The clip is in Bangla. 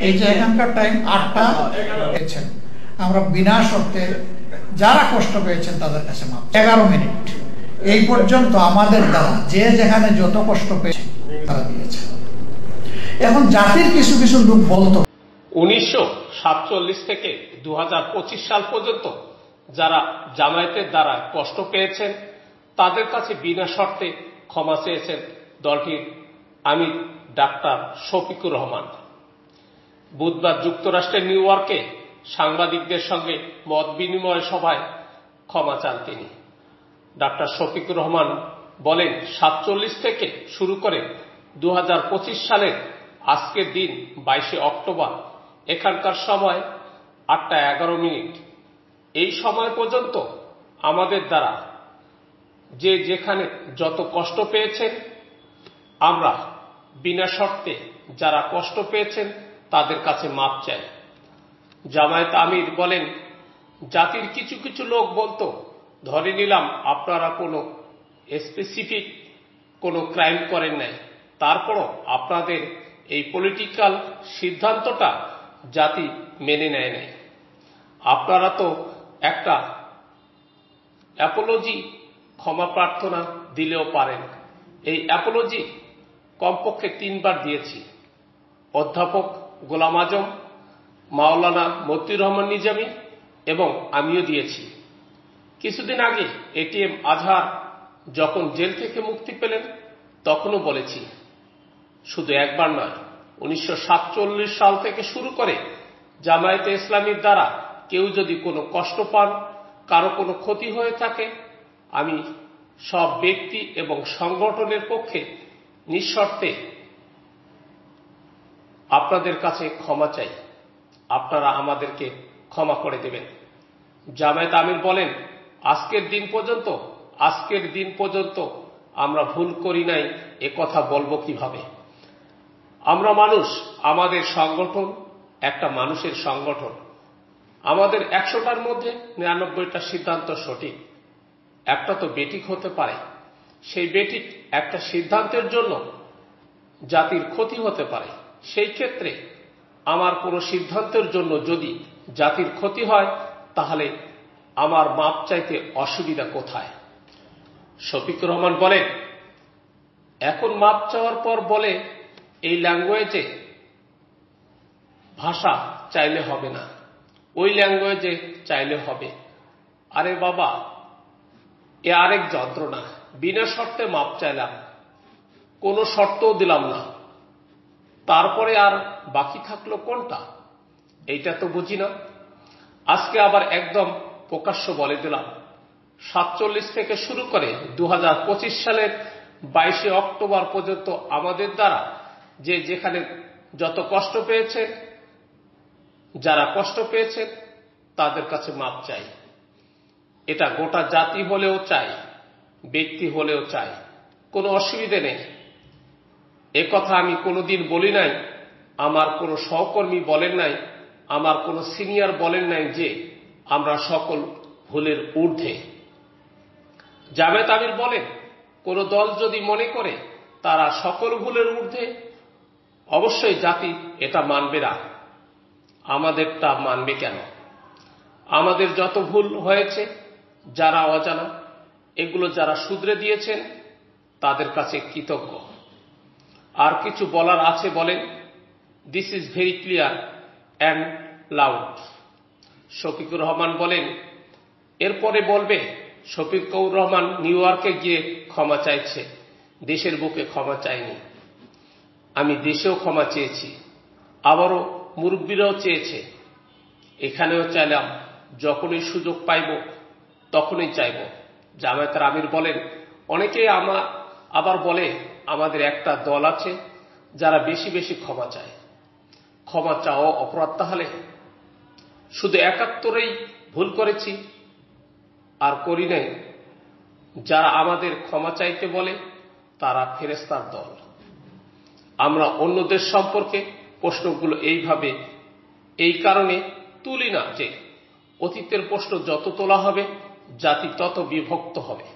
এই যে এখানকার টাইম 8টা পেয়েছেন, আমরা বিনা শর্তে যারা কষ্ট পেয়েছেন তাদের কাছে মাপ 11 মিনিট এই পর্যন্ত আমাদের দ্বারা যে যেখানে যত কষ্ট পেয়েছে তারা দিয়েছে। এখন জাতির কিছু কিছু লোক বলতো 1947 থেকে 2025 সাল পর্যন্ত যারা জামায়াতের দ্বারা কষ্ট পেয়েছেন তাদের কাছে বিনা শর্তে ক্ষমা চেয়েছেন দলটির আমির ডাক্তার শফিকুর রহমান। বুধবার যুক্তরাষ্ট্রের নিউ ইয়র্কে সাংবাদিকদের সঙ্গে মত বিনিময় সভায় ক্ষমা চান তিনি। ডাক্তার শফিকুর রহমান বলেন, 47 থেকে শুরু করে 2025 সালের আজকের দিন 22 অক্টোবর এখানকার সময় 8টা 11 মিনিট এই সময় পর্যন্ত আমাদের দ্বারা যে যেখানে যত কষ্ট পেয়েছেন আমরা বিনা শর্তে যারা কষ্ট পেয়েছেন তাদের কাছে মাপ চাই। জামায়াত আমির বলেন, জাতির কিছু কিছু লোক বলতো, ধরে নিলাম আপনারা কোনো স্পেসিফিক কোনো ক্রাইম করেন নাই, তারপরও আপনাদের এই পলিটিক্যাল সিদ্ধান্তটা জাতি মেনে নেয় নাই। আপনারা তো একটা অ্যাপোলজি ক্ষমা প্রার্থনা দিলেও পারেন। এই অ্যাপোলজি কমপক্ষে 3 বার দিয়েছি। অধ্যাপক গোলাম আজম, মাওলানা মতিউর রহমান নিজামী এবং আমিও দিয়েছি। কিছুদিন আগে এটিএম আজহার যখন জেল থেকে মুক্তি পেলেন তখনও বলেছি, শুধু একবার নয়, 1947 সাল থেকে শুরু করে জামায়াতে ইসলামীর দ্বারা কেউ যদি কোনো কষ্ট পান, কারো কোনো ক্ষতি হয়ে থাকে, আমি সব ব্যক্তি এবং সংগঠনের পক্ষে নিঃশর্তে আপনাদের কাছে ক্ষমা চাই, আপনারা আমাদেরকে ক্ষমা করে দেবেন। জামায়াত আমির বলেন, আজকের দিন পর্যন্ত আমরা ভুল করি নাই এ কথা বলবো কিভাবে? আমরা মানুষ, আমাদের সংগঠন একটা মানুষের সংগঠন। আমাদের 100টার মধ্যে 99টা সিদ্ধান্ত সঠিক, একটা তো বেঠিক হতে পারে। সেই বেঠিক একটা সিদ্ধান্তের জন্য জাতির ক্ষতি হতে পারে। সেই ক্ষেত্রে আমার কোনো সিদ্ধান্তের জন্য যদি জাতির ক্ষতি হয় তাহলে আমার মাপ চাইতে অসুবিধা কোথায়? শফিকুর রহমান বলেন, এখন মাপ চাওয়ার পর বলে এই ল্যাঙ্গুয়েজে ভাষা চাইলে হবে না, ওই ল্যাঙ্গুয়েজে চাইলে হবে। আরে বাবা, এ আরেক যন্ত্রণা। বিনা শর্তে মাপ চাইলাম, কোনো শর্তও দিলাম না, তারপরে আর বাকি থাকলো কোনটা? এইটা তো বুঝি না। আজকে আবার একদম প্রকাশ্য বলে দিলাম, 47 থেকে শুরু করে 2025 সালের 22 অক্টোবর পর্যন্ত আমাদের দ্বারা যে যেখানে যত কষ্ট পেয়েছেন, যারা কষ্ট পেয়েছেন তাদের কাছে মাপ চাই। এটা গোটা জাতি হলেও চাই, ব্যক্তি হলেও চাই, কোনো অসুবিধে নেই। এ কথা আমি কোনোদিন বলি নাই, আমার কোনো সহকর্মী বলেন নাই, আমার কোনো সিনিয়র বলেন নাই যে আমরা সকল ভুলের ঊর্ধ্বে। জামায়াত আমির বলেন, কোন দল যদি মনে করে তারা সকল ভুলের ঊর্ধ্বে, অবশ্যই জাতি এটা মানবে না। আমাদেরটা মানবে কেন? আমাদের যত ভুল হয়েছে, যারা অজানা, এগুলো যারা শুধরে দিয়েছেন তাদের কাছে কৃতজ্ঞ। আর কিছু বলার আছে বলেন, this is very clear and loud. Shafiqur Rahman বলেন, এরপরে বলবে শফিকুর রহমান নিউ ইয়র্কে গিয়ে ক্ষমা চাইছে, দেশের বুকে ক্ষমা চায়নি। আমি দেশেও ক্ষমা চেয়েছি, আবারও মুরব্বীরাও চেয়েছে, এখানেও চাইলাম, যখনই সুযোগ পাইব তখনই চাইব। জামায়াতের আমির বলেন, অনেকেই আবার বলে আমাদের একটা দল আছে যারা বেশি বেশি ক্ষমা চায়। ক্ষমা চাও অপরাধ? তাহলে শুধু 71ই ভুল করেছি আর করি নাই। যারা আমাদের ক্ষমা চাইতে বলে তারা ফেরেশতার দল। আমরা অন্যদের সম্পর্কে প্রশ্নগুলো এইভাবে এই কারণে তুলি না যে অতীতের প্রশ্ন যত তোলা হবে জাতি তত বিভক্ত হবে।